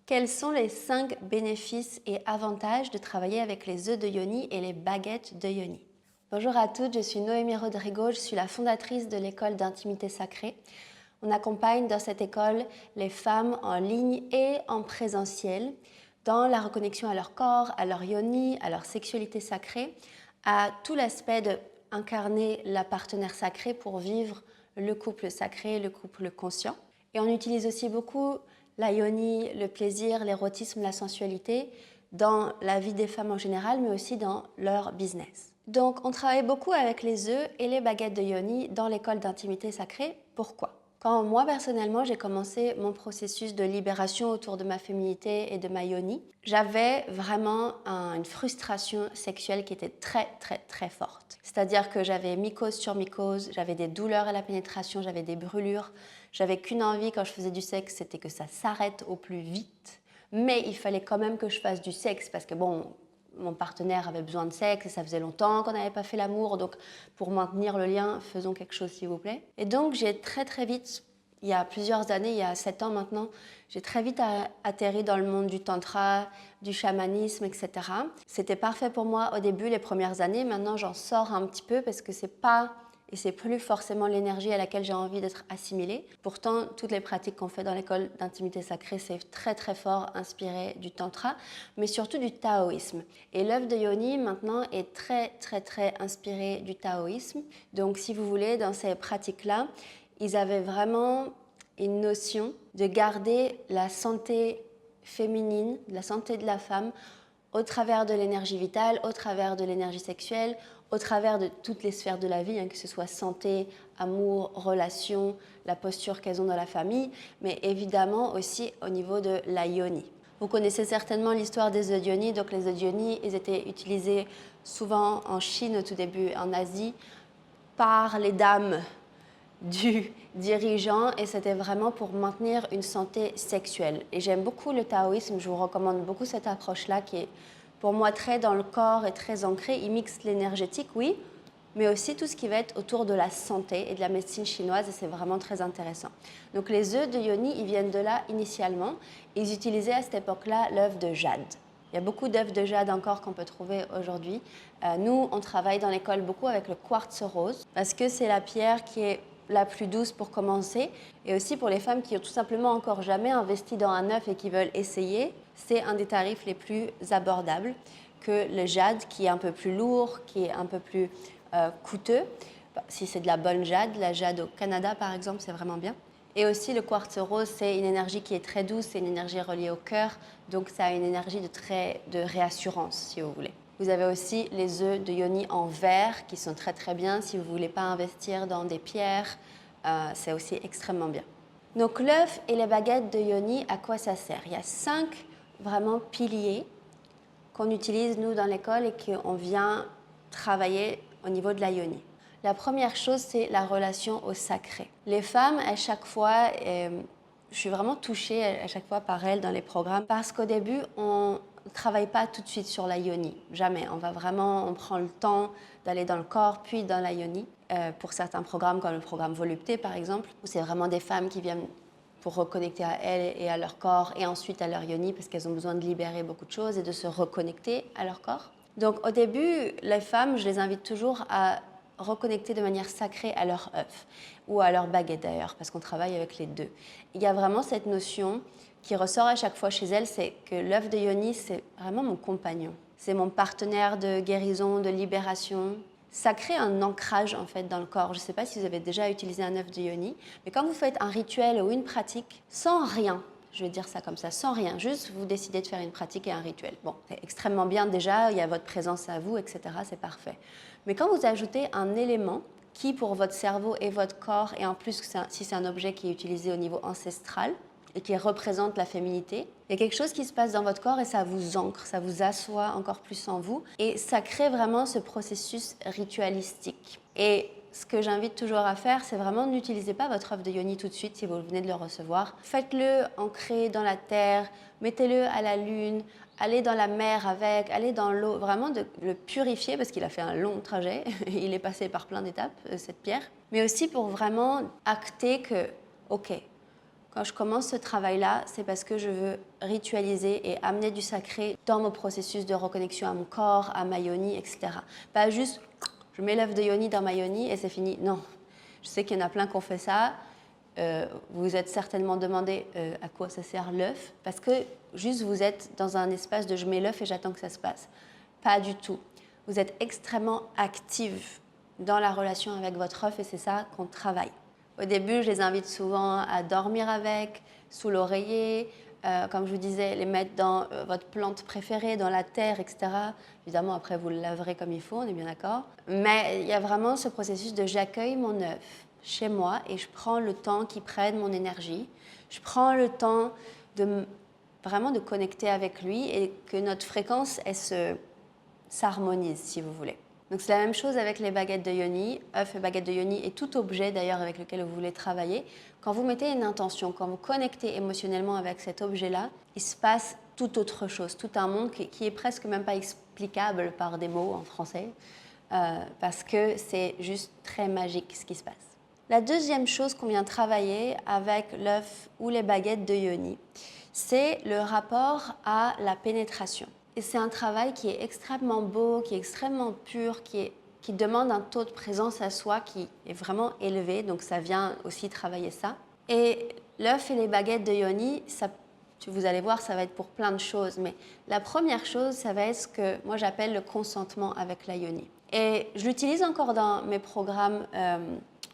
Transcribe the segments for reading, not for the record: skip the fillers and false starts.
Quels sont les 5 bénéfices et avantages de travailler avec les œufs de yoni et les baguettes de yoni? Bonjour à toutes, je suis Noémie Rodrigo, je suis la fondatrice de l'école d'intimité sacrée. On accompagne dans cette école les femmes en ligne et en présentiel dans la reconnexion à leur corps, à leur yoni, à leur sexualité sacrée, à tout l'aspect d'incarner la partenaire sacrée pour vivre le couple sacré, le couple conscient. Et on utilise aussi beaucoup la yoni, le plaisir, l'érotisme, la sensualité dans la vie des femmes en général, mais aussi dans leur business. Donc, on travaille beaucoup avec les œufs et les baguettes de yoni dans l'école d'intimité sacrée. Pourquoi? Quand moi, personnellement, j'ai commencé mon processus de libération autour de ma féminité et de ma yoni, j'avais vraiment une frustration sexuelle qui était très, très, très forte. C'est-à-dire que j'avais mycose sur mycose, j'avais des douleurs à la pénétration, j'avais des brûlures, j'avais qu'une envie quand je faisais du sexe, c'était que ça s'arrête au plus vite. Mais il fallait quand même que je fasse du sexe parce que bon, mon partenaire avait besoin de sexe et ça faisait longtemps qu'on n'avait pas fait l'amour, donc pour maintenir le lien, faisons quelque chose s'il vous plaît. Et donc j'ai très très vite, il y a plusieurs années, il y a 7 ans maintenant, j'ai très vite atterri dans le monde du tantra, du chamanisme, etc. C'était parfait pour moi au début, les premières années, maintenant j'en sors un petit peu parce que c'est plus forcément l'énergie à laquelle j'ai envie d'être assimilée. Pourtant, toutes les pratiques qu'on fait dans l'école d'intimité sacrée, c'est très très fort inspiré du tantra, mais surtout du taoïsme. Et l'œuf de yoni, maintenant, est très très très inspiré du taoïsme. Donc, si vous voulez, dans ces pratiques-là, ils avaient vraiment une notion de garder la santé féminine, la santé de la femme, au travers de l'énergie vitale, au travers de l'énergie sexuelle, au travers de toutes les sphères de la vie, que ce soit santé, amour, relations, la posture qu'elles ont dans la famille, mais évidemment aussi au niveau de la yoni. Vous connaissez certainement l'histoire des œufs de yoni. Donc les œufs de yoni, ils étaient utilisés souvent en Chine au tout début, en Asie, par les dames du dirigeant, et c'était vraiment pour maintenir une santé sexuelle. Et j'aime beaucoup le taoïsme, je vous recommande beaucoup cette approche-là qui est pour moi très dans le corps et très ancrée. Il mixe l'énergétique, oui, mais aussi tout ce qui va être autour de la santé et de la médecine chinoise, et c'est vraiment très intéressant. Donc les œufs de yoni, ils viennent de là initialement. Ils utilisaient à cette époque-là l'œuf de jade. Il y a beaucoup d'œufs de jade encore qu'on peut trouver aujourd'hui. Nous, on travaille dans l'école beaucoup avec le quartz rose parce que c'est la pierre qui est la plus douce pour commencer, et aussi pour les femmes qui ont tout simplement encore jamais investi dans un œuf et qui veulent essayer, c'est un des tarifs les plus abordables que le jade, qui est un peu plus lourd, qui est un peu plus coûteux. Si c'est de la bonne jade, la jade au Canada par exemple, c'est vraiment bien. Et aussi le quartz rose, c'est une énergie qui est très douce, c'est une énergie reliée au cœur, donc ça a une énergie de réassurance si vous voulez. Vous avez aussi les œufs de yoni en verre qui sont très très bien si vous ne voulez pas investir dans des pierres, c'est aussi extrêmement bien. Donc l'œuf et les baguettes de yoni, à quoi ça sert? Il y a 5 vraiment piliers qu'on utilise nous dans l'école et qu'on vient travailler au niveau de la yoni. La première chose, c'est la relation au sacré. Les femmes, à chaque fois, je suis vraiment touchée à chaque fois par elles dans les programmes parce qu'au début, on ne travaille pas tout de suite sur la yoni, jamais. On prend le temps d'aller dans le corps, puis dans la yoni. Pour certains programmes, comme le programme Volupté par exemple, où c'est vraiment des femmes qui viennent pour reconnecter à elles et à leur corps et ensuite à leur yoni parce qu'elles ont besoin de libérer beaucoup de choses et de se reconnecter à leur corps. Donc au début, les femmes, je les invite toujours à reconnecter de manière sacrée à leur œuf ou à leur baguette d'ailleurs, parce qu'on travaille avec les deux. Il y a vraiment cette notion qui ressort à chaque fois chez elles, c'est que l'œuf de yoni, c'est vraiment mon compagnon. C'est mon partenaire de guérison, de libération. Ça crée un ancrage en fait dans le corps. Je ne sais pas si vous avez déjà utilisé un œuf de yoni, mais quand vous faites un rituel ou une pratique sans rien, je vais dire ça comme ça, sans rien, juste vous décidez de faire une pratique et un rituel. Bon, c'est extrêmement bien déjà, il y a votre présence à vous, etc., c'est parfait. Mais quand vous ajoutez un élément qui, pour votre cerveau et votre corps, et en plus si c'est un objet qui est utilisé au niveau ancestral et qui représente la féminité, il y a quelque chose qui se passe dans votre corps et ça vous ancre, ça vous assoit encore plus en vous et ça crée vraiment ce processus ritualistique. Et ce que j'invite toujours à faire, c'est vraiment n'utilisez pas votre œuf de yoni tout de suite si vous venez de le recevoir. Faites-le ancrer dans la terre, mettez-le à la lune, allez dans la mer avec, allez dans l'eau, vraiment de le purifier parce qu'il a fait un long trajet, il est passé par plein d'étapes, cette pierre. Mais aussi pour vraiment acter que, ok, Quand je commence ce travail-là, c'est parce que je veux ritualiser et amener du sacré dans mon processus de reconnexion à mon corps, à ma yoni, etc. Pas juste, je mets l'œuf de yoni dans ma yoni et c'est fini. Non, je sais qu'il y en a plein qui ont fait ça. Vous vous êtes certainement demandé à quoi ça sert l'œuf, parce que juste vous êtes dans un espace de je mets l'œuf et j'attends que ça se passe. Pas du tout. Vous êtes extrêmement active dans la relation avec votre œuf et c'est ça qu'on travaille. Au début, je les invite souvent à dormir avec, sous l'oreiller, comme je vous disais, les mettre dans votre plante préférée, dans la terre, etc. Évidemment, après, vous le laverez comme il faut, on est bien d'accord. Mais il y a vraiment ce processus de j'accueille mon œuf chez moi et je prends le temps qu'il prenne mon énergie. Je prends le temps vraiment de connecter avec lui et que notre fréquence, elle s'harmonise, si vous voulez. Donc c'est la même chose avec les baguettes de yoni, œufs et baguettes de yoni et tout objet d'ailleurs avec lequel vous voulez travailler. Quand vous mettez une intention, quand vous connectez émotionnellement avec cet objet-là, il se passe tout autre chose, tout un monde qui est presque même pas explicable par des mots en français, parce que c'est juste très magique ce qui se passe. La deuxième chose qu'on vient travailler avec l'œuf ou les baguettes de yoni, c'est le rapport à la pénétration. Et c'est un travail qui est extrêmement beau, qui est extrêmement pur, qui demande un taux de présence à soi qui est vraiment élevé. Donc ça vient aussi travailler ça. Et l'œuf et les baguettes de yoni, vous allez voir, ça va être pour plein de choses. Mais la première chose, ça va être ce que moi j'appelle le consentement avec la yoni. Et je l'utilise encore dans mes programmes,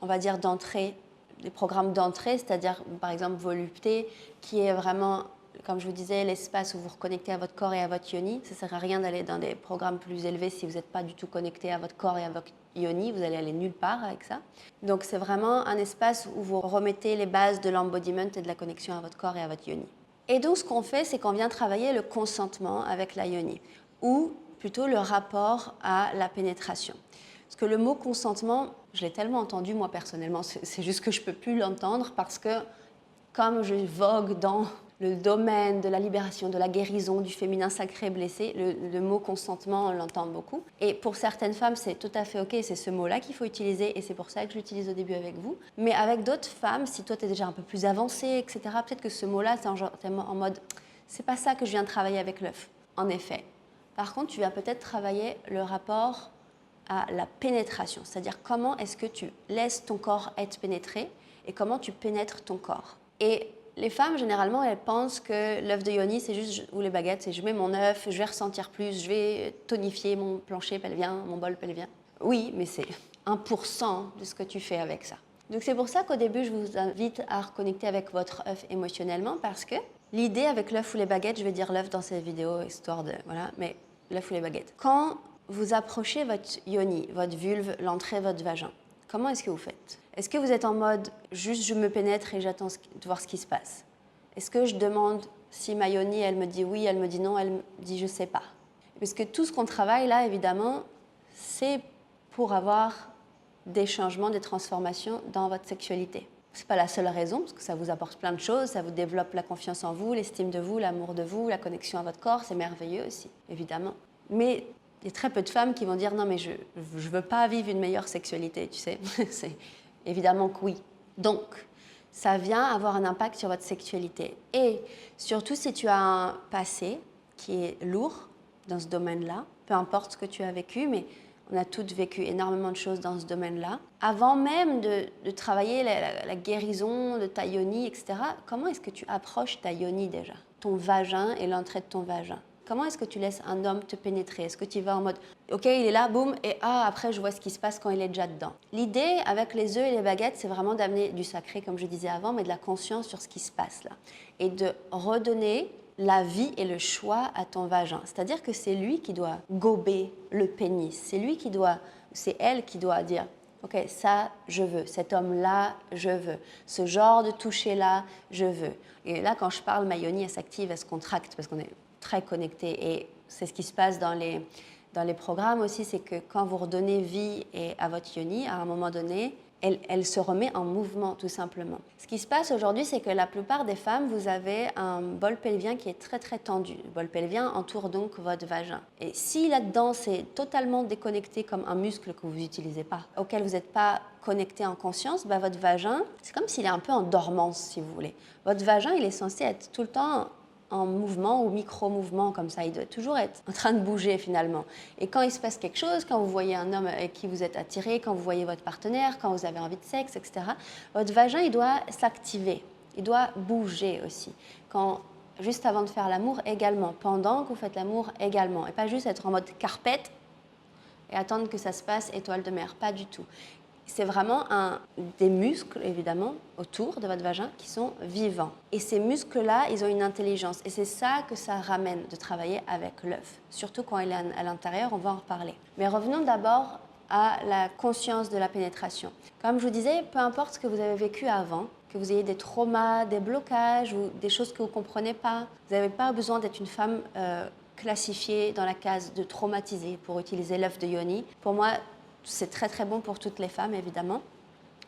on va dire d'entrée, les programmes d'entrée, c'est-à-dire par exemple Volupté, qui est vraiment, comme je vous disais, l'espace où vous reconnectez à votre corps et à votre yoni. Ça ne sert à rien d'aller dans des programmes plus élevés si vous n'êtes pas du tout connecté à votre corps et à votre yoni. Vous allez aller nulle part avec ça. Donc c'est vraiment un espace où vous remettez les bases de l'embodiment et de la connexion à votre corps et à votre yoni. Et donc ce qu'on fait, c'est qu'on vient travailler le consentement avec la yoni, ou plutôt le rapport à la pénétration. Parce que le mot consentement, je l'ai tellement entendu moi personnellement, c'est juste que je ne peux plus l'entendre parce que comme je vogue dans le domaine de la libération, de la guérison, du féminin sacré blessé, le mot consentement, on l'entend beaucoup. Et pour certaines femmes, c'est tout à fait OK, c'est ce mot-là qu'il faut utiliser et c'est pour ça que je l'utilise au début avec vous. Mais avec d'autres femmes, si toi tu es déjà un peu plus avancée, etc., peut-être que ce mot-là, c'est en mode, c'est pas ça que je viens de travailler avec l'œuf. En effet. Par contre, tu vas peut-être travailler le rapport à la pénétration, c'est-à-dire comment est-ce que tu laisses ton corps être pénétré et comment tu pénètres ton corps. Et les femmes, généralement, elles pensent que l'œuf de yoni, c'est juste, ou les baguettes, c'est je mets mon œuf, je vais ressentir plus, je vais tonifier mon plancher pelvien, mon bol pelvien. Oui, mais c'est 1% de ce que tu fais avec ça. Donc c'est pour ça qu'au début, je vous invite à reconnecter avec votre œuf émotionnellement parce que l'idée avec l'œuf ou les baguettes, je vais dire l'œuf dans cette vidéo, histoire de... Voilà, mais l'œuf ou les baguettes. Quand vous approchez votre yoni, votre vulve, l'entrée de votre vagin, comment est-ce que vous faites? Est-ce que vous êtes en mode juste je me pénètre et j'attends de voir ce qui se passe? Est-ce que je demande si ma yoni, elle me dit oui, elle me dit non, elle me dit je sais pas? Parce que tout ce qu'on travaille là, évidemment, c'est pour avoir des changements, des transformations dans votre sexualité. Ce n'est pas la seule raison, parce que ça vous apporte plein de choses, ça vous développe la confiance en vous, l'estime de vous, l'amour de vous, la connexion à votre corps, c'est merveilleux aussi, évidemment. Mais il y a très peu de femmes qui vont dire non mais je veux pas vivre une meilleure sexualité, tu sais. C'est évidemment que oui. Donc, ça vient avoir un impact sur votre sexualité. Et surtout si tu as un passé qui est lourd dans ce domaine-là, peu importe ce que tu as vécu, mais on a toutes vécu énormément de choses dans ce domaine-là. Avant même de travailler la guérison de ta yoni, etc., comment est-ce que tu approches ta yoni déjà? Ton vagin et l'entrée de ton vagin. Comment est-ce que tu laisses un homme te pénétrer? Est-ce que tu vas en mode « Ok, il est là, boum, et après je vois ce qui se passe quand il est déjà dedans ». L'idée avec les œufs et les baguettes, c'est vraiment d'amener du sacré, comme je disais avant, mais de la conscience sur ce qui se passe là. Et de redonner la vie et le choix à ton vagin. C'est-à-dire que c'est lui qui doit gober le pénis. C'est elle qui doit dire « Ok, ça, je veux. Cet homme-là, je veux. Ce genre de toucher-là, je veux. » Et là, quand je parle, ma yoni, elle s'active, elle se contracte parce qu'on est très connectés. Et c'est ce qui se passe dans les programmes aussi, c'est que quand vous redonnez vie à votre yoni, à un moment donné, elle se remet en mouvement tout simplement. Ce qui se passe aujourd'hui, c'est que la plupart des femmes, vous avez un bol pelvien qui est très très tendu. Le bol pelvien entoure donc votre vagin. Et si là-dedans c'est totalement déconnecté comme un muscle que vous n'utilisez pas, auquel vous n'êtes pas connecté en conscience, bah, votre vagin, c'est comme s'il est un peu en dormance si vous voulez. Votre vagin, il est censé être tout le temps en mouvement ou micro-mouvement comme ça. Il doit toujours être en train de bouger finalement. Et quand il se passe quelque chose, quand vous voyez un homme avec qui vous êtes attiré, quand vous voyez votre partenaire, quand vous avez envie de sexe, etc., votre vagin, il doit s'activer. Il doit bouger aussi. Juste avant de faire l'amour également. Pendant que vous faites l'amour également. Et pas juste être en mode carpette et attendre que ça se passe étoile de mer. Pas du tout. C'est vraiment des muscles, évidemment, autour de votre vagin qui sont vivants. Et ces muscles-là, ils ont une intelligence. Et c'est ça que ça ramène de travailler avec l'œuf. Surtout quand il est à l'intérieur, on va en reparler. Mais revenons d'abord à la conscience de la pénétration. Comme je vous disais, peu importe ce que vous avez vécu avant, que vous ayez des traumas, des blocages ou des choses que vous ne comprenez pas, vous n'avez pas besoin d'être une femme classifiée dans la case de traumatisée pour utiliser l'œuf de Yoni. Pour moi, c'est très très bon pour toutes les femmes évidemment,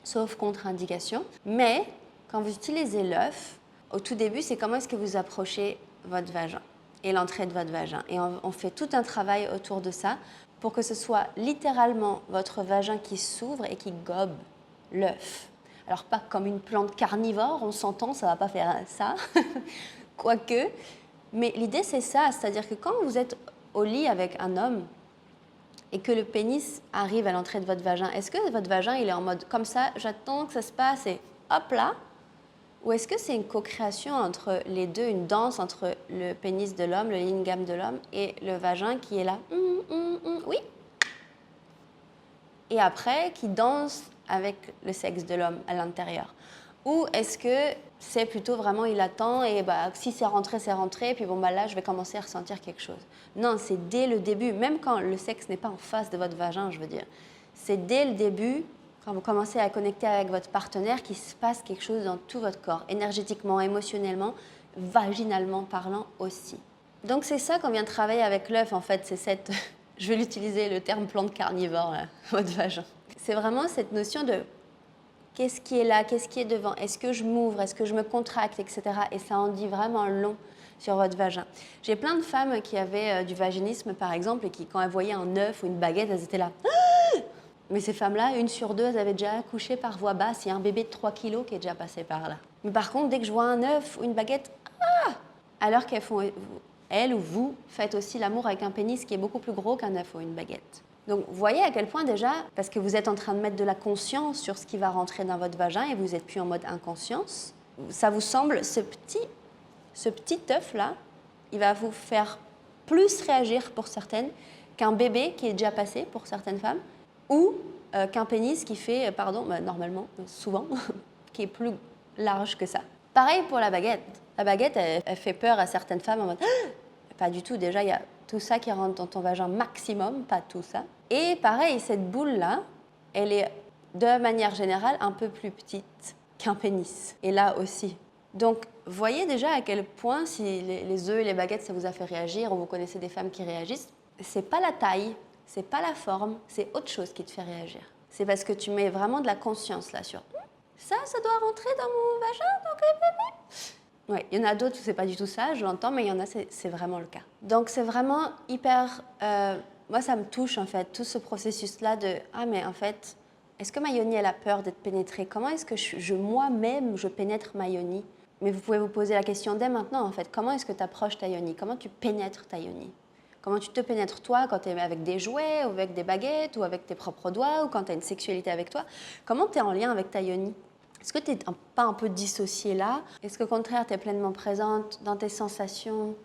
sauf contre-indication. Mais quand vous utilisez l'œuf, au tout début, c'est comment est-ce que vous approchez votre vagin et l'entrée de votre vagin. Et on fait tout un travail autour de ça pour que ce soit littéralement votre vagin qui s'ouvre et qui gobe l'œuf. Alors pas comme une plante carnivore, on s'entend, ça ne va pas faire ça, quoique. Mais l'idée c'est ça, c'est-à-dire que quand vous êtes au lit avec un homme, et que le pénis arrive à l'entrée de votre vagin, est-ce que votre vagin il est en mode comme ça, j'attends que ça se passe et hop là? Ou est-ce que c'est une co-création entre les deux, une danse entre le pénis de l'homme, le lingam de l'homme et le vagin qui est là, oui? Et après, qui danse avec le sexe de l'homme à l'intérieur? Ou est-ce que c'est plutôt vraiment il attend et bah, si c'est rentré, puis bon bah là je vais commencer à ressentir quelque chose. Non, c'est dès le début, même quand le sexe n'est pas en face de votre vagin, je veux dire. C'est dès le début, quand vous commencez à connecter avec votre partenaire, qu'il se passe quelque chose dans tout votre corps, énergétiquement, émotionnellement, vaginalement parlant aussi. Donc c'est ça qu'on vient de travailler avec l'œuf en fait, c'est cette, je vais l'utiliser le terme plante carnivore, là, votre vagin. C'est vraiment cette notion de qu'est-ce qui est là, qu'est-ce qui est devant, est-ce que je m'ouvre, est-ce que je me contracte, etc. Et ça en dit vraiment long sur votre vagin. J'ai plein de femmes qui avaient du vaginisme, par exemple, et qui, quand elles voyaient un œuf ou une baguette, elles étaient là. Ah, mais ces femmes-là, 1 sur 2, elles avaient déjà accouché par voie basse. Il y a un bébé de 3 kilos qui est déjà passé par là. Mais par contre, dès que je vois un œuf ou une baguette, alors qu'elles font, elles ou vous, faites aussi l'amour avec un pénis qui est beaucoup plus gros qu'un œuf ou une baguette. Donc, vous voyez à quel point déjà, parce que vous êtes en train de mettre de la conscience sur ce qui va rentrer dans votre vagin et vous n'êtes plus en mode inconscience, ça vous semble, ce petit œuf-là, il va vous faire plus réagir pour certaines qu'un bébé qui est déjà passé pour certaines femmes ou qu'un pénis qui fait, normalement, souvent, qui est plus large que ça. Pareil pour la baguette. La baguette, elle fait peur à certaines femmes en mode pas du tout, déjà il y a tout ça qui rentre dans ton vagin maximum, pas tout ça. Et pareil, cette boule-là, elle est de manière générale un peu plus petite qu'un pénis. Et là aussi. Donc, voyez déjà à quel point, si les œufs et les baguettes, ça vous a fait réagir, ou vous connaissez des femmes qui réagissent, c'est pas la taille, c'est pas la forme, c'est autre chose qui te fait réagir. C'est parce que tu mets vraiment de la conscience là sur ça doit rentrer dans mon vagin, donc oui, il y en a d'autres où c'est pas du tout ça, je l'entends, mais il y en a, c'est vraiment le cas. Donc c'est vraiment hyper... moi, ça me touche en fait, tout ce processus-là de « Ah, mais en fait, est-ce que ma yoni, elle a peur d'être pénétrée? Comment est-ce que moi-même, je pénètre ma yoni ?» Mais vous pouvez vous poser la question dès maintenant en fait. Comment est-ce que tu approches ta yoni? Comment tu pénètres ta yoni? Comment tu te pénètres toi quand tu es avec des jouets, ou avec des baguettes, ou avec tes propres doigts, ou quand tu as une sexualité avec toi? Comment tu es en lien avec ta yoni? Est-ce que tu n'es pas un peu dissociée là? Est-ce qu'au contraire, tu es pleinement présente dans tes sensations,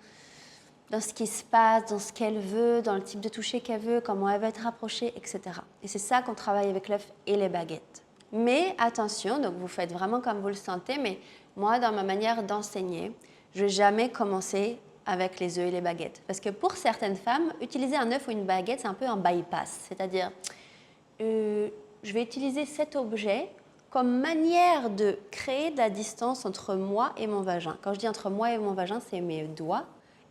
dans ce qui se passe, dans ce qu'elle veut, dans le type de toucher qu'elle veut, comment elle va être approchée, etc. Et c'est ça qu'on travaille avec l'œuf et les baguettes. Mais attention, donc vous faites vraiment comme vous le sentez, mais moi, dans ma manière d'enseigner, je ne vais jamais commencer avec les œufs et les baguettes. Parce que pour certaines femmes, utiliser un œuf ou une baguette, c'est un peu un bypass. C'est-à-dire, je vais utiliser cet objet comme manière de créer de la distance entre moi et mon vagin. Quand je dis entre moi et mon vagin, c'est mes doigts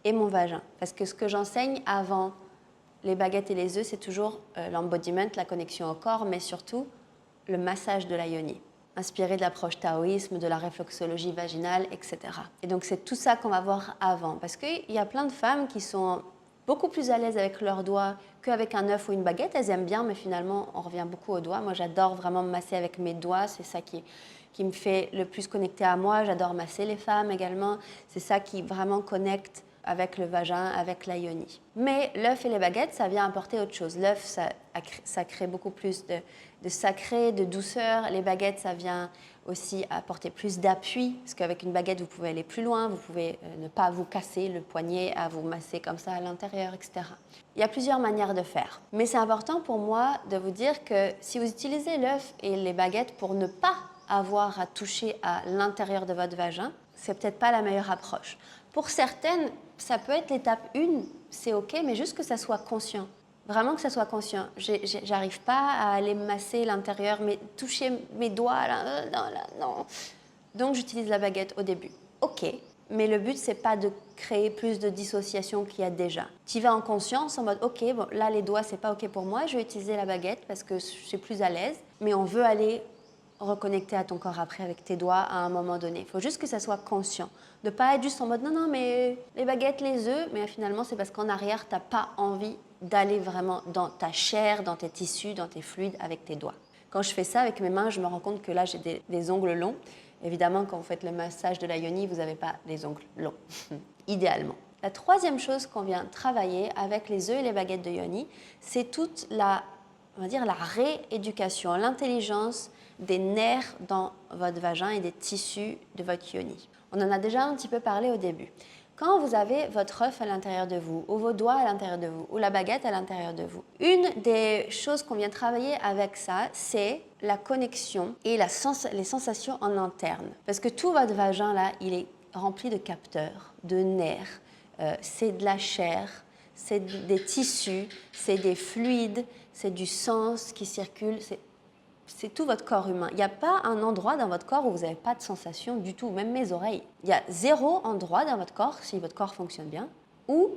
et mon vagin. Parce que ce que j'enseigne avant les baguettes et les œufs, c'est toujours l'embodiment, la connexion au corps, mais surtout le massage de la yoni, inspiré de l'approche taoïsme, de la réflexologie vaginale, etc. Et donc c'est tout ça qu'on va voir avant, parce qu'il y a plein de femmes qui sont beaucoup plus à l'aise avec leurs doigts qu'avec un œuf ou une baguette. Elles aiment bien, mais finalement, on revient beaucoup aux doigts. Moi, j'adore vraiment me masser avec mes doigts. C'est ça qui me fait le plus connecter à moi. J'adore masser les femmes également. C'est ça qui vraiment connecte avec le vagin, avec la yoni. Mais l'œuf et les baguettes, ça vient apporter autre chose. L'œuf, ça crée beaucoup plus de sacré, de douceur. Les baguettes, ça vient aussi apporter plus d'appui, parce qu'avec une baguette, vous pouvez aller plus loin, vous pouvez ne pas vous casser le poignet à vous masser comme ça à l'intérieur, etc. Il y a plusieurs manières de faire. Mais c'est important pour moi de vous dire que si vous utilisez l'œuf et les baguettes pour ne pas avoir à toucher à l'intérieur de votre vagin, c'est peut-être pas la meilleure approche. Pour certaines, ça peut être l'étape 1, c'est ok, mais juste que ça soit conscient. Vraiment que ça soit conscient. J'arrive pas à aller masser l'intérieur, mais toucher mes doigts, là, non. Donc j'utilise la baguette au début. Ok, mais le but, c'est pas de créer plus de dissociation qu'il y a déjà. Tu vas en conscience, en mode, ok, bon, là les doigts, c'est pas ok pour moi, je vais utiliser la baguette parce que je suis plus à l'aise, mais on veut aller reconnecter à ton corps après avec tes doigts à un moment donné. Il faut juste que ça soit conscient. De ne pas être juste en mode non, mais les baguettes, les œufs, mais finalement, c'est parce qu'en arrière, tu n'as pas envie d'aller vraiment dans ta chair, dans tes tissus, dans tes fluides avec tes doigts. Quand je fais ça avec mes mains, je me rends compte que là, j'ai des ongles longs. Évidemment, quand vous faites le massage de la yoni, vous n'avez pas les ongles longs, idéalement. La troisième chose qu'on vient travailler avec les œufs et les baguettes de yoni, c'est toute la rééducation, l'intelligence des nerfs dans votre vagin et des tissus de votre yoni. On en a déjà un petit peu parlé au début. Quand vous avez votre œuf à l'intérieur de vous, ou vos doigts à l'intérieur de vous, ou la baguette à l'intérieur de vous, une des choses qu'on vient travailler avec ça, c'est la connexion et les sensations en interne. Parce que tout votre vagin, là, il est rempli de capteurs, de nerfs, c'est de la chair, c'est des tissus, c'est des fluides, c'est du sang qui circule, c'est tout votre corps humain. Il n'y a pas un endroit dans votre corps où vous n'avez pas de sensation du tout, même mes oreilles. Il y a 0 endroit dans votre corps, si votre corps fonctionne bien, où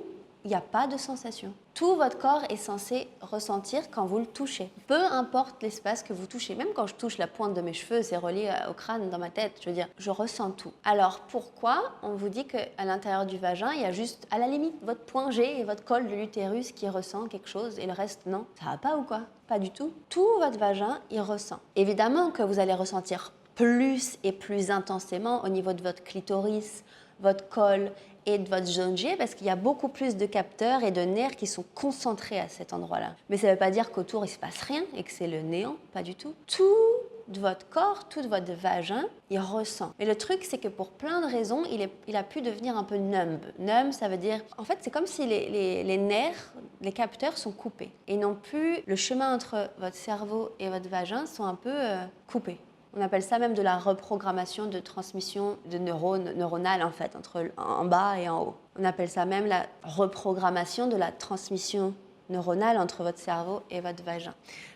il n'y a pas de sensation. Tout votre corps est censé ressentir quand vous le touchez. Peu importe l'espace que vous touchez, même quand je touche la pointe de mes cheveux, c'est relié au crâne, dans ma tête, je veux dire, je ressens tout. Alors pourquoi on vous dit qu'à l'intérieur du vagin, il y a juste, à la limite, votre point G et votre col de l'utérus qui ressent quelque chose et le reste, non? Ça va pas ou quoi? Pas du tout. Tout votre vagin, il ressent. Évidemment que vous allez ressentir plus et plus intensément au niveau de votre clitoris, votre col et de votre zone G, parce qu'il y a beaucoup plus de capteurs et de nerfs qui sont concentrés à cet endroit-là. Mais ça ne veut pas dire qu'autour il ne se passe rien et que c'est le néant, pas du tout. Tout de votre corps, tout de votre vagin, il ressent. Mais le truc, c'est que pour plein de raisons, il a pu devenir un peu numb. Numb, ça veut dire, en fait, c'est comme si les nerfs, les capteurs sont coupés. Et non plus, le chemin entre votre cerveau et votre vagin sont un peu coupés. On appelle ça même de la reprogrammation de transmission de neurones neuronales en fait, en bas et en haut. On appelle ça même la reprogrammation de la transmission neuronale entre votre cerveau et votre vagin.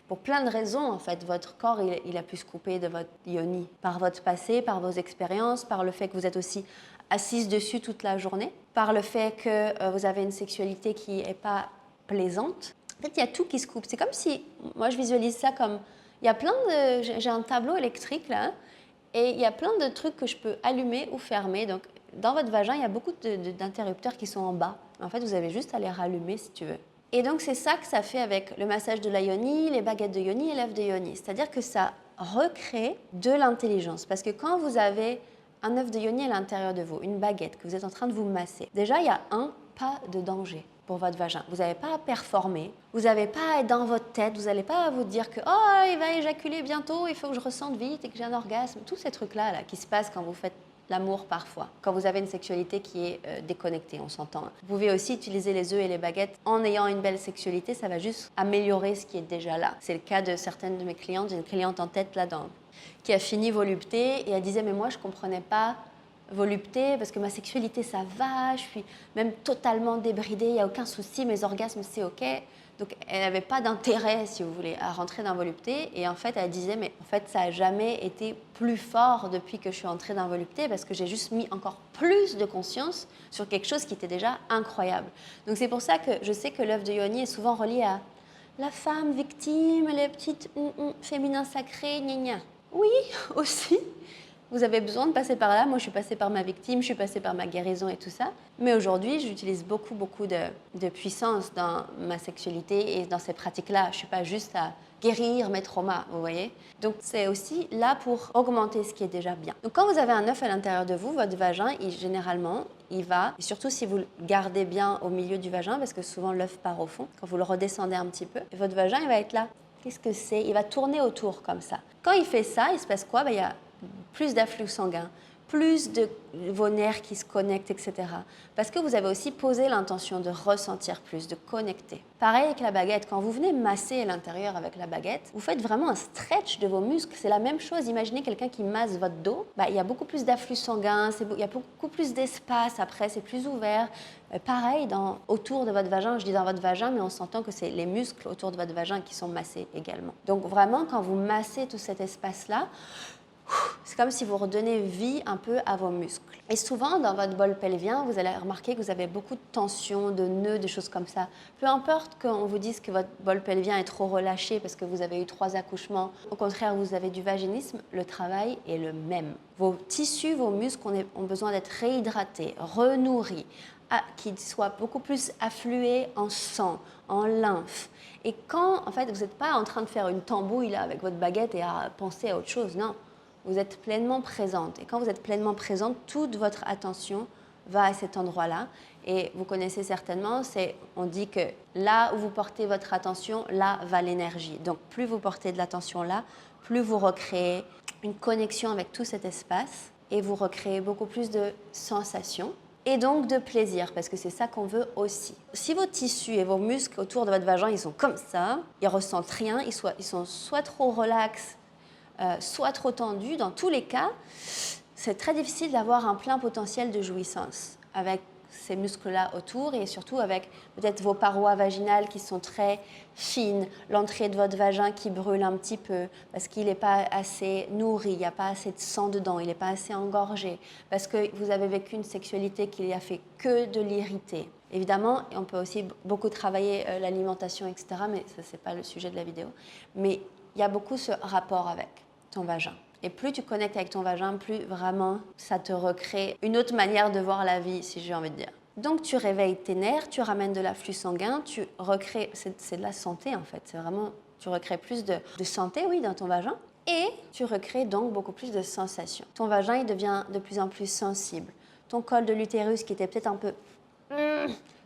Pour plein de raisons, en fait, votre corps, il a pu se couper de votre yoni. Par votre passé, par vos expériences, par le fait que vous êtes aussi assise dessus toute la journée, par le fait que vous avez une sexualité qui n'est pas plaisante. En fait, il y a tout qui se coupe. C'est comme si, moi je visualise ça comme... Il y a j'ai un tableau électrique là, et il y a plein de trucs que je peux allumer ou fermer. Donc, dans votre vagin, il y a beaucoup d'interrupteurs qui sont en bas. En fait, vous avez juste à les rallumer si tu veux. Et donc, c'est ça que ça fait avec le massage de la yoni, les baguettes de yoni et l'œuf de yoni. C'est-à-dire que ça recrée de l'intelligence. Parce que quand vous avez un œuf de yoni à l'intérieur de vous, une baguette que vous êtes en train de vous masser, déjà, il y a pas de danger pour votre vagin. Vous n'avez pas à performer, vous n'avez pas à être dans votre tête, vous n'allez pas à vous dire que « Oh, il va éjaculer bientôt, il faut que je ressente vite et que j'ai un orgasme ». Tous ces trucs-là là, qui se passent quand vous faites l'amour parfois, quand vous avez une sexualité qui est déconnectée, on s'entend. Vous pouvez aussi utiliser les œufs et les baguettes en ayant une belle sexualité, ça va juste améliorer ce qui est déjà là. C'est le cas de certaines de mes clientes, j'ai une cliente en tête là-dedans, qui a fini volupté et elle disait « Mais moi, je ne comprenais pas volupté, parce que ma sexualité ça va, je suis même totalement débridée, il n'y a aucun souci, mes orgasmes c'est ok ». Donc elle n'avait pas d'intérêt, si vous voulez, à rentrer dans volupté. Et en fait, elle disait, mais en fait, ça n'a jamais été plus fort depuis que je suis entrée dans volupté parce que j'ai juste mis encore plus de conscience sur quelque chose qui était déjà incroyable. Donc c'est pour ça que je sais que l'œuf de yoni est souvent relié à la femme victime, les petites féminins sacrés, gna gna. Oui, aussi. Vous avez besoin de passer par là. Moi, je suis passée par ma victime, je suis passée par ma guérison et tout ça. Mais aujourd'hui, j'utilise beaucoup de puissance dans ma sexualité et dans ces pratiques-là. Je ne suis pas juste à guérir mes traumas, vous voyez. Donc, c'est aussi là pour augmenter ce qui est déjà bien. Donc, quand vous avez un œuf à l'intérieur de vous, votre vagin, généralement, il va, et surtout si vous le gardez bien au milieu du vagin, parce que souvent l'œuf part au fond, quand vous le redescendez un petit peu, et votre vagin, il va être là. Qu'est-ce que c'est? Il va tourner autour comme ça. Quand il fait ça, il se passe quoi? Il y a plus d'afflux sanguin, plus de vos nerfs qui se connectent, etc. Parce que vous avez aussi posé l'intention de ressentir plus, de connecter. Pareil avec la baguette, quand vous venez masser à l'intérieur avec la baguette, vous faites vraiment un stretch de vos muscles. C'est la même chose, imaginez quelqu'un qui masse votre dos, il y a beaucoup plus d'afflux sanguin, il y a beaucoup plus d'espace après, c'est plus ouvert. Pareil autour de votre vagin, je dis dans votre vagin, mais on s'entend que c'est les muscles autour de votre vagin qui sont massés également. Donc vraiment, quand vous massez tout cet espace-là, c'est comme si vous redonnez vie un peu à vos muscles. Et souvent, dans votre bol pelvien, vous allez remarquer que vous avez beaucoup de tensions, de nœuds, de choses comme ça. Peu importe qu'on vous dise que votre bol pelvien est trop relâché parce que vous avez eu 3 accouchements, au contraire, vous avez du vaginisme, le travail est le même. Vos tissus, vos muscles ont besoin d'être réhydratés, renourris, qu'ils soient beaucoup plus afflués en sang, en lymphe. Et quand, en fait, vous n'êtes pas en train de faire une tambouille là, avec votre baguette et à penser à autre chose, non. Vous êtes pleinement présente. Et quand vous êtes pleinement présente, toute votre attention va à cet endroit-là. Et vous connaissez certainement, on dit que là où vous portez votre attention, là va l'énergie. Donc plus vous portez de l'attention là, plus vous recréez une connexion avec tout cet espace et vous recréez beaucoup plus de sensations et donc de plaisir, parce que c'est ça qu'on veut aussi. Si vos tissus et vos muscles autour de votre vagin, ils sont comme ça, ils ressentent rien, ils sont soit trop relax, soit trop tendu, dans tous les cas, c'est très difficile d'avoir un plein potentiel de jouissance avec ces muscles-là autour et surtout avec peut-être vos parois vaginales qui sont très fines, l'entrée de votre vagin qui brûle un petit peu parce qu'il n'est pas assez nourri, il n'y a pas assez de sang dedans, il n'est pas assez engorgé, parce que vous avez vécu une sexualité qui a fait que de l'irriter. Évidemment, on peut aussi beaucoup travailler l'alimentation, etc., mais ça, ce n'est pas le sujet de la vidéo. Mais il y a beaucoup ce rapport avec ton vagin. Et plus tu connectes avec ton vagin, plus vraiment ça te recrée une autre manière de voir la vie, si j'ai envie de dire. Donc tu réveilles tes nerfs, tu ramènes de l'afflux sanguin, tu recrées, c'est de la santé en fait, c'est vraiment, tu recrées plus de santé, oui, dans ton vagin. Et tu recrées donc beaucoup plus de sensations. Ton vagin, il devient de plus en plus sensible. Ton col de l'utérus qui était peut-être un peu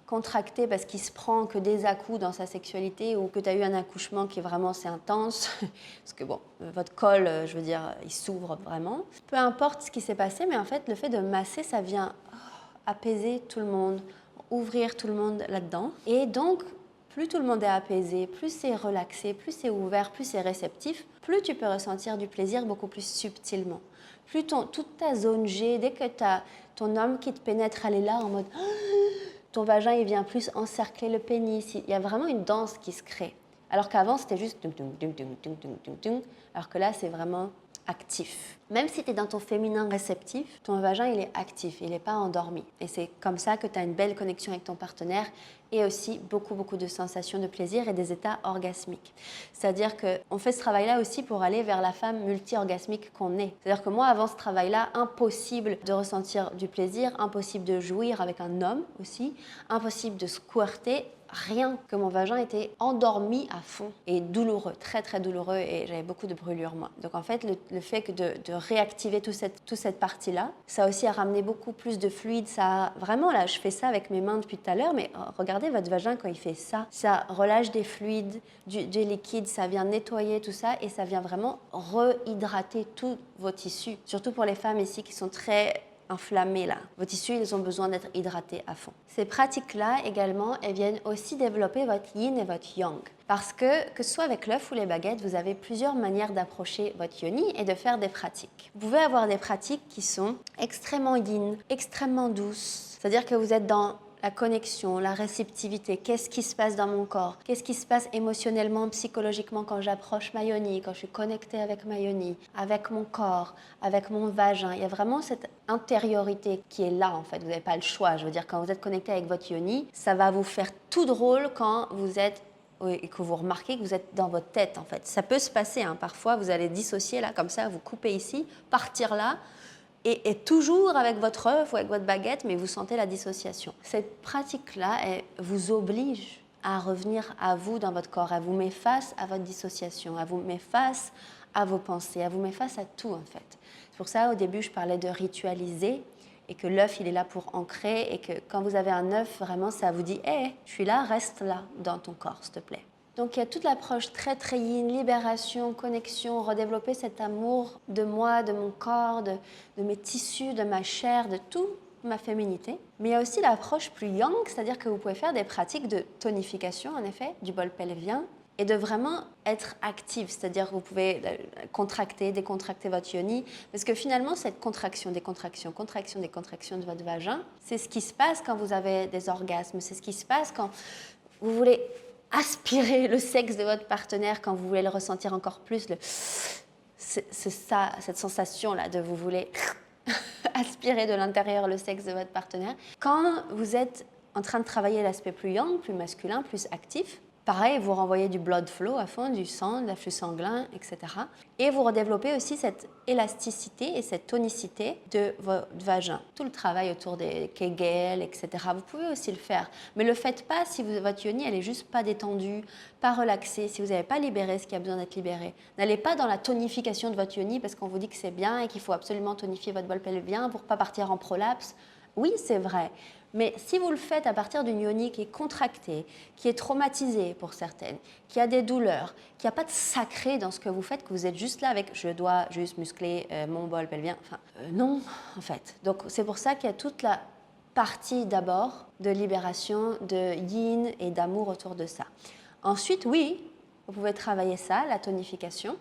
contracté parce qu'il se prend que des à-coups dans sa sexualité ou que tu as eu un accouchement qui est vraiment c'est intense, parce que bon, votre col, je veux dire, il s'ouvre vraiment. Peu importe ce qui s'est passé, mais en fait, le fait de masser, ça vient apaiser tout le monde, ouvrir tout le monde là-dedans. Et donc, plus tout le monde est apaisé, plus c'est relaxé, plus c'est ouvert, plus c'est réceptif, plus tu peux ressentir du plaisir beaucoup plus subtilement. Plus toute ta zone G, dès que tu as ton homme qui te pénètre, elle est là en mode... Ton vagin, il vient plus encercler le pénis. Il y a vraiment une danse qui se crée. Alors qu'avant, c'était juste... Alors que là, c'est vraiment actif. Même si tu es dans ton féminin réceptif, ton vagin, il est actif, il n'est pas endormi. Et c'est comme ça que tu as une belle connexion avec ton partenaire et aussi beaucoup de sensations de plaisir et des états orgasmiques. C'est-à-dire qu'on fait ce travail-là aussi pour aller vers la femme multi-orgasmique qu'on est. C'est-à-dire que moi, avant ce travail-là, impossible de ressentir du plaisir, impossible de jouir avec un homme aussi, impossible de squirter, rien que mon vagin était endormi à fond et douloureux, très douloureux, et j'avais beaucoup de brûlures moi. Donc en fait, le fait que de réactiver toute cette partie-là, ça aussi a ramené beaucoup plus de fluide. Vraiment, là, je fais ça avec mes mains depuis tout à l'heure, mais regardez votre vagin quand il fait ça. Ça relâche des fluides, des liquides, ça vient nettoyer tout ça et ça vient vraiment rehydrater tous vos tissus. Surtout pour les femmes ici qui sont très inflammés là. Vos tissus, ils ont besoin d'être hydratés à fond. Ces pratiques-là également, elles viennent aussi développer votre yin et votre yang. Parce que ce soit avec l'œuf ou les baguettes, vous avez plusieurs manières d'approcher votre yoni et de faire des pratiques. Vous pouvez avoir des pratiques qui sont extrêmement yin, extrêmement douces. C'est-à-dire que vous êtes dans la connexion, la réceptivité, qu'est-ce qui se passe dans mon corps, qu'est-ce qui se passe émotionnellement, psychologiquement quand j'approche ma yoni, quand je suis connectée avec ma yoni, avec mon corps, avec mon vagin. Il y a vraiment cette intériorité qui est là en fait, vous n'avez pas le choix. Je veux dire, quand vous êtes connecté avec votre yoni, ça va vous faire tout drôle quand vous êtes et que vous remarquez que vous êtes dans votre tête en fait. Ça peut se passer, hein. Parfois vous allez dissocier là comme ça, vous coupez ici, partir là et toujours avec votre œuf ou avec votre baguette, mais vous sentez la dissociation. Cette pratique-là, elle vous oblige à revenir à vous dans votre corps, elle vous met face à votre dissociation, elle vous met face à vos pensées, elle vous met face à tout en fait. C'est pour ça au début je parlais de ritualiser et que l'œuf il est là pour ancrer et que quand vous avez un œuf, vraiment ça vous dit « Hey, je suis là, reste là dans ton corps s'il te plaît ». Donc il y a toute l'approche très yin, libération, connexion, redévelopper cet amour de moi, de mon corps, de mes tissus, de ma chair, de tout ma féminité. Mais il y a aussi l'approche plus yang, c'est-à-dire que vous pouvez faire des pratiques de tonification en effet, du bol pelvien, et de vraiment être active, c'est-à-dire que vous pouvez contracter, décontracter votre yoni, parce que finalement cette contraction, décontraction, contraction, décontraction de votre vagin, c'est ce qui se passe quand vous avez des orgasmes, c'est ce qui se passe quand vous voulez aspirer le sexe de votre partenaire, quand vous voulez le ressentir encore plus, c'est ça, cette sensation-là de vous voulez aspirer de l'intérieur le sexe de votre partenaire. Quand vous êtes en train de travailler l'aspect plus yang, plus masculin, plus actif, pareil, vous renvoyez du blood flow à fond, du sang, de l'afflux sanguin, etc. Et vous redéveloppez aussi cette élasticité et cette tonicité de votre vagin. Tout le travail autour des Kegel, etc. Vous pouvez aussi le faire. Mais ne le faites pas si votre yoni, elle est juste pas détendue, pas relaxée, si vous n'avez pas libéré ce qui a besoin d'être libéré. N'allez pas dans la tonification de votre yoni parce qu'on vous dit que c'est bien et qu'il faut absolument tonifier votre bol pelvien pour ne pas partir en prolapse. Oui, c'est vrai. Mais si vous le faites à partir d'une yoni qui est contractée, qui est traumatisée pour certaines, qui a des douleurs, qui n'a pas de sacré dans ce que vous faites, que vous êtes juste là avec « je dois juste muscler mon bol pelvien », enfin, non, en fait. Donc c'est pour ça qu'il y a toute la partie d'abord de libération, de yin et d'amour autour de ça. Ensuite, oui, vous pouvez travailler ça, la tonification.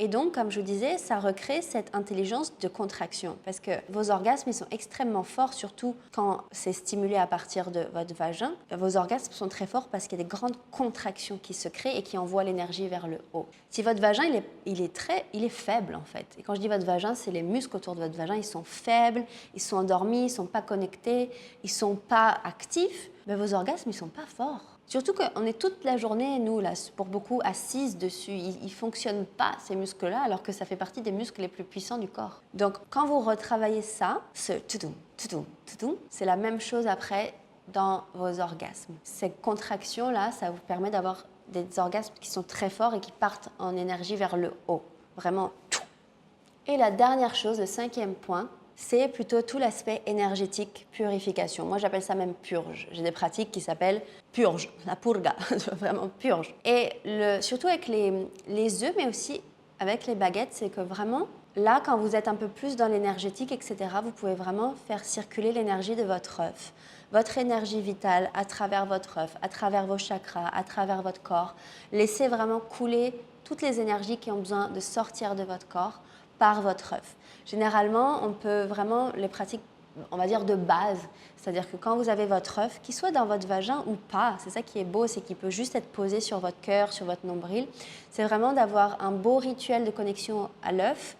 Et donc, comme je vous disais, ça recrée cette intelligence de contraction parce que vos orgasmes, ils sont extrêmement forts, surtout quand c'est stimulé à partir de votre vagin. Vos orgasmes sont très forts parce qu'il y a des grandes contractions qui se créent et qui envoient l'énergie vers le haut. Si votre vagin, il est faible en fait. Et quand je dis votre vagin, c'est les muscles autour de votre vagin, ils sont faibles, ils sont endormis, ils ne sont pas connectés, ils ne sont pas actifs, mais vos orgasmes, ils ne sont pas forts. Surtout qu'on est toute la journée, nous, là, pour beaucoup, assises dessus. Ils ne fonctionnent pas, ces muscles-là, alors que ça fait partie des muscles les plus puissants du corps. Donc, quand vous retravaillez ça, ce toutoum, toutoum, toutoum, c'est la même chose après dans vos orgasmes. Ces contractions-là, ça vous permet d'avoir des orgasmes qui sont très forts et qui partent en énergie vers le haut. Vraiment. Et la dernière chose, le 5e point, c'est plutôt tout l'aspect énergétique, purification. Moi, j'appelle ça même purge. J'ai des pratiques qui s'appellent purge, la purga, vraiment purge. Et surtout avec les œufs, mais aussi avec les baguettes, c'est que vraiment, là, quand vous êtes un peu plus dans l'énergétique, etc., vous pouvez vraiment faire circuler l'énergie de votre œuf, votre énergie vitale à travers votre œuf, à travers vos chakras, à travers votre corps. Laissez vraiment couler toutes les énergies qui ont besoin de sortir de votre corps par votre œuf. Généralement, on peut vraiment les pratiques, on va dire de base, c'est-à-dire que quand vous avez votre œuf, qu'il soit dans votre vagin ou pas, c'est ça qui est beau, c'est qu'il peut juste être posé sur votre cœur, sur votre nombril, c'est vraiment d'avoir un beau rituel de connexion à l'œuf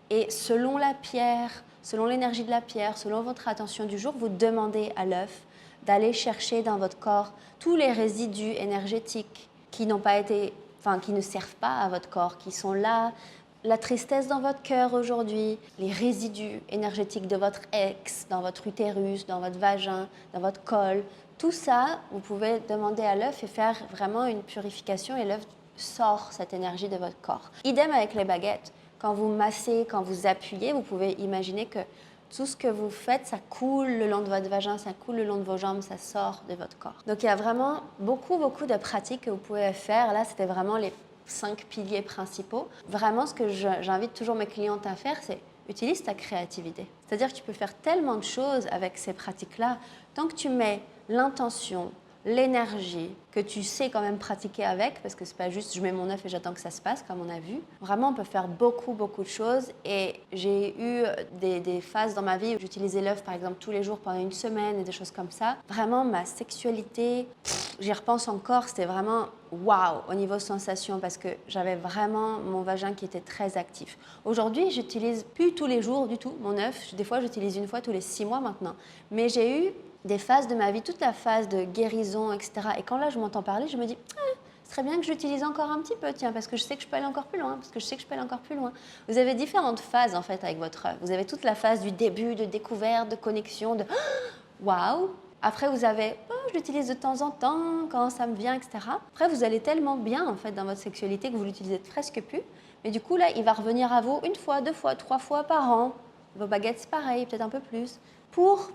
et selon la pierre, selon l'énergie de la pierre, selon votre attention du jour, vous demandez à l'œuf d'aller chercher dans votre corps tous les résidus énergétiques qui n'ont pas été, enfin qui ne servent pas à votre corps, qui sont là. La tristesse dans votre cœur aujourd'hui, les résidus énergétiques de votre ex, dans votre utérus, dans votre vagin, dans votre col, tout ça, vous pouvez demander à l'œuf et faire vraiment une purification et l'œuf sort cette énergie de votre corps. Idem avec les baguettes. Quand vous massez, quand vous appuyez, vous pouvez imaginer que tout ce que vous faites, ça coule le long de votre vagin, ça coule le long de vos jambes, ça sort de votre corps. Donc il y a vraiment beaucoup de pratiques que vous pouvez faire. Là, c'était vraiment les 5 piliers principaux. Vraiment, ce que j'invite toujours mes clientes à faire, c'est utilise ta créativité. C'est-à-dire que tu peux faire tellement de choses avec ces pratiques-là. Tant que tu mets l'intention, l'énergie, que tu sais quand même pratiquer avec, parce que c'est pas juste je mets mon œuf et j'attends que ça se passe, comme on a vu. Vraiment, on peut faire beaucoup de choses. Et j'ai eu des phases dans ma vie où j'utilisais l'œuf, par exemple, tous les jours pendant une semaine et des choses comme ça. Vraiment, ma sexualité, j'y repense encore, c'était vraiment waouh au niveau sensation, parce que j'avais vraiment mon vagin qui était très actif. Aujourd'hui, j'utilise plus tous les jours du tout mon œuf. Des fois, j'utilise une fois tous les 6 mois maintenant. Mais j'ai eu des phases de ma vie, toute la phase de guérison, etc. Et quand là, je m'entends parler, je me dis, très bien que j'utilise encore un petit peu, tiens, parce que je sais que je peux aller encore plus loin, parce que je sais que je peux aller encore plus loin. Vous avez différentes phases en fait avec votre œuvre. Vous avez toute la phase du début, de découverte, de connexion, de waouh. Après, vous avez je l'utilise de temps en temps, quand ça me vient, etc. Après, vous allez tellement bien en fait dans votre sexualité que vous l'utilisez presque plus. Mais du coup, là, il va revenir à vous une fois, deux fois, trois fois par an. Vos baguettes, c'est pareil, peut-être un peu plus. Pour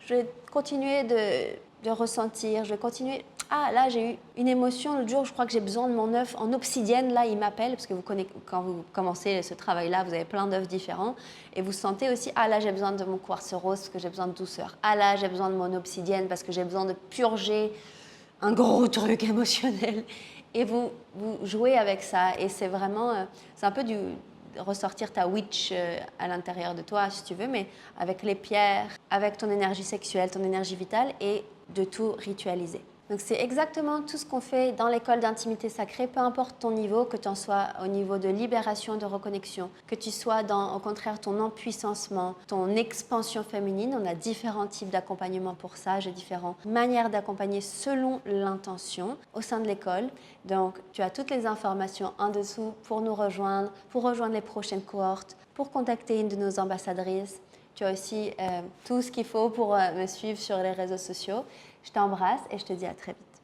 je vais continuer de ressentir, je vais continuer. Ah, là, j'ai eu une émotion l'autre jour, je crois que j'ai besoin de mon œuf en obsidienne. Là, il m'appelle, parce que quand vous commencez ce travail-là, vous avez plein d'œufs différents. Et vous sentez aussi, ah là, j'ai besoin de mon quartz rose, parce que j'ai besoin de douceur. Ah là, j'ai besoin de mon obsidienne, parce que j'ai besoin de purger un gros truc émotionnel. Et vous jouez avec ça. Et c'est vraiment, c'est un peu ressortir ta witch à l'intérieur de toi, si tu veux, mais avec les pierres, avec ton énergie sexuelle, ton énergie vitale, et de tout ritualiser. Donc c'est exactement tout ce qu'on fait dans l'école d'intimité sacrée, peu importe ton niveau, que tu en sois au niveau de libération, de reconnexion, que tu sois dans, au contraire, ton empuissancement, ton expansion féminine. On a différents types d'accompagnement pour ça, j'ai différentes manières d'accompagner selon l'intention au sein de l'école. Donc tu as toutes les informations en dessous pour nous rejoindre, pour rejoindre les prochaines cohortes, pour contacter une de nos ambassadrices. Tu as aussi tout ce qu'il faut pour me suivre sur les réseaux sociaux. Je t'embrasse et je te dis à très vite.